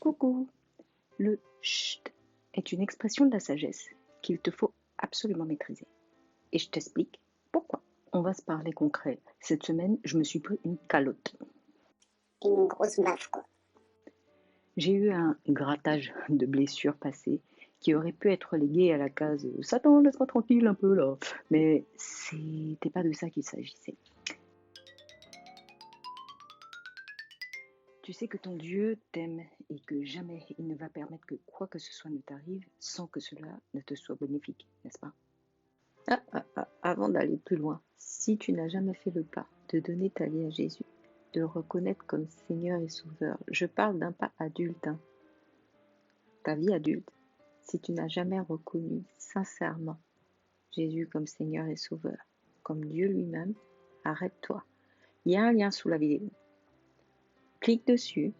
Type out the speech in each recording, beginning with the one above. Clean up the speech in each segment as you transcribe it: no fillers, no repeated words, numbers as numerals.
Coucou. Le chut est une expression de la sagesse qu'il te faut absolument maîtriser. Et je t'explique pourquoi. On va se parler concret. Cette semaine, je me suis pris une calotte. Une grosse baffe, quoi. J'ai eu un grattage de blessures passées qui aurait pu être relégué à la case « Satan, laisse-moi tranquille un peu là ». Mais c'était pas de ça qu'il s'agissait. Tu sais que ton Dieu t'aime et que jamais il ne va permettre que quoi que ce soit ne t'arrive sans que cela ne te soit bénéfique, n'est-ce pas? Avant d'aller plus loin, si tu n'as jamais fait le pas de donner ta vie à Jésus, de le reconnaître comme Seigneur et Sauveur, je parle d'un pas adulte, ta vie adulte, si tu n'as jamais reconnu sincèrement Jésus comme Seigneur et Sauveur, comme Dieu lui-même, arrête-toi. Il y a un lien sous la vidéo. Clique dessus,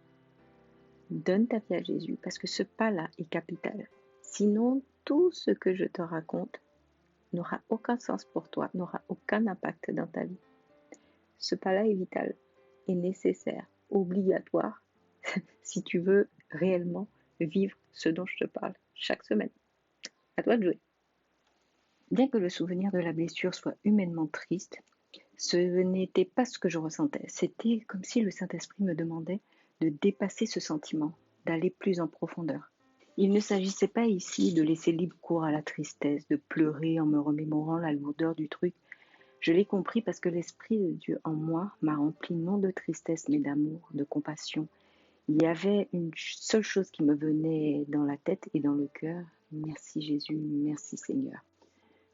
donne ta vie à Jésus, parce que ce pas-là est capital. Sinon, tout ce que je te raconte n'aura aucun sens pour toi, n'aura aucun impact dans ta vie. Ce pas-là est vital, est nécessaire, obligatoire, si tu veux réellement vivre ce dont je te parle chaque semaine. À toi de jouer. Bien que le souvenir de la blessure soit humainement triste, ce n'était pas ce que je ressentais. C'était comme si le Saint-Esprit me demandait de dépasser ce sentiment, d'aller plus en profondeur. Il ne s'agissait pas ici de laisser libre cours à la tristesse, de pleurer en me remémorant la lourdeur du truc. Je l'ai compris parce que l'Esprit de Dieu en moi m'a rempli non de tristesse mais d'amour, de compassion. Il y avait une seule chose qui me venait dans la tête et dans le cœur. Merci Jésus, merci Seigneur.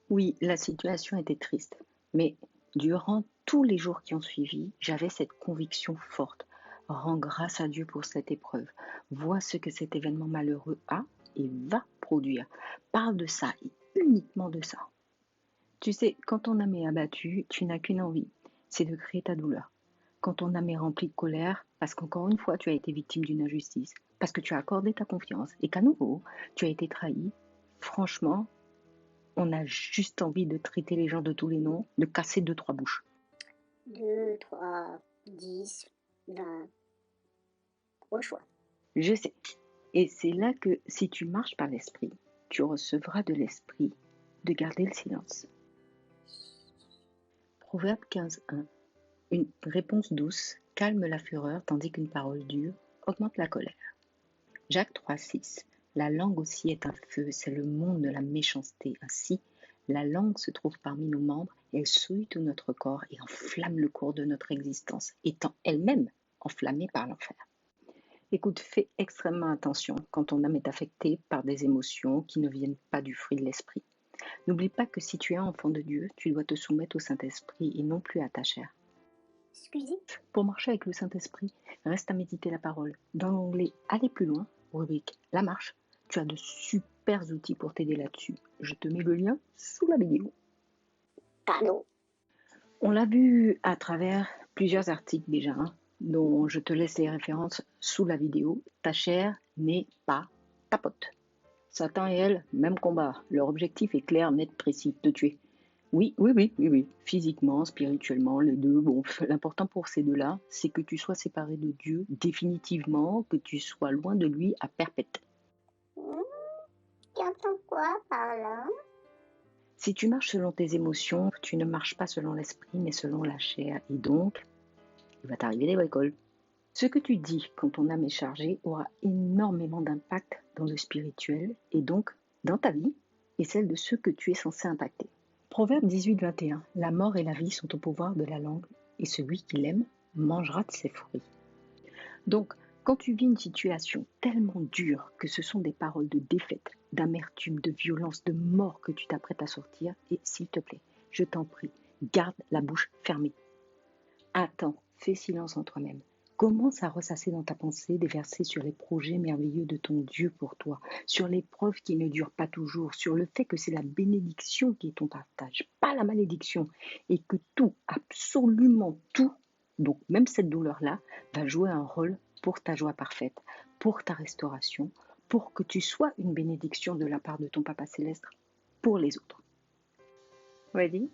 Oui, la situation était triste, mais durant tous les jours qui ont suivi, j'avais cette conviction forte. Rends grâce à Dieu pour cette épreuve. Vois ce que cet événement malheureux a et va produire. Parle de ça et uniquement de ça. Tu sais, quand ton âme est abattue, tu n'as qu'une envie, c'est de créer ta douleur. Quand ton âme est remplie de colère, parce qu'encore une fois, tu as été victime d'une injustice, parce que tu as accordé ta confiance et qu'à nouveau, tu as été trahi, franchement, on a juste envie de traiter les gens de tous les noms, de casser 2-3 bouches. 2, 3, 10, 20. Au choix. Je sais. Et c'est là que, si tu marches par l'esprit, tu recevras de l'esprit de garder le silence. Proverbe 15:1. Une réponse douce calme la fureur, tandis qu'une parole dure augmente la colère. Jacques 3:6. La langue aussi est un feu, c'est le monde de la méchanceté. Ainsi, la langue se trouve parmi nos membres, elle souille tout notre corps et enflamme le cours de notre existence, étant elle-même enflammée par l'enfer. Écoute, fais extrêmement attention quand ton âme est affectée par des émotions qui ne viennent pas du fruit de l'esprit. N'oublie pas que si tu es enfant de Dieu, tu dois te soumettre au Saint-Esprit et non plus à ta chair. Excusez. Pour marcher avec le Saint-Esprit, reste à méditer la parole. Dans l'onglet Aller plus loin, rubrique La marche, tu as de super outils pour t'aider là-dessus. Je te mets le lien sous la vidéo. Pardon. On l'a vu à travers plusieurs articles déjà, dont je te laisse les références sous la vidéo. Ta chair n'est pas ta pote. Satan et elle, même combat. Leur objectif est clair, net, précis, te tuer. Oui. Physiquement, spirituellement, les deux. Bon, l'important pour ces deux-là, c'est que tu sois séparé de Dieu définitivement, que tu sois loin de lui à perpète. Tu entends quoi par là? Si tu marches selon tes émotions, tu ne marches pas selon l'esprit, mais selon la chair. Et donc, il va t'arriver des bricoles. Ce que tu dis quand ton âme est chargée aura énormément d'impact dans le spirituel et donc dans ta vie et celle de ceux que tu es censé impacter. Proverbe 18:21. La mort et la vie sont au pouvoir de la langue et celui qui l'aime mangera de ses fruits. Donc, quand tu vis une situation tellement dure que ce sont des paroles de défaite, d'amertume, de violence, de mort que tu t'apprêtes à sortir, et s'il te plaît, je t'en prie, garde la bouche fermée. Attends, fais silence en toi-même. Commence à ressasser dans ta pensée des versets sur les projets merveilleux de ton Dieu pour toi, sur l'épreuve qui ne dure pas toujours, sur le fait que c'est la bénédiction qui est ton partage, pas la malédiction, et que tout, absolument tout, donc même cette douleur-là, va jouer un rôle pour ta joie parfaite, pour ta restauration, pour que tu sois une bénédiction de la part de ton Papa Céleste pour les autres. Ready?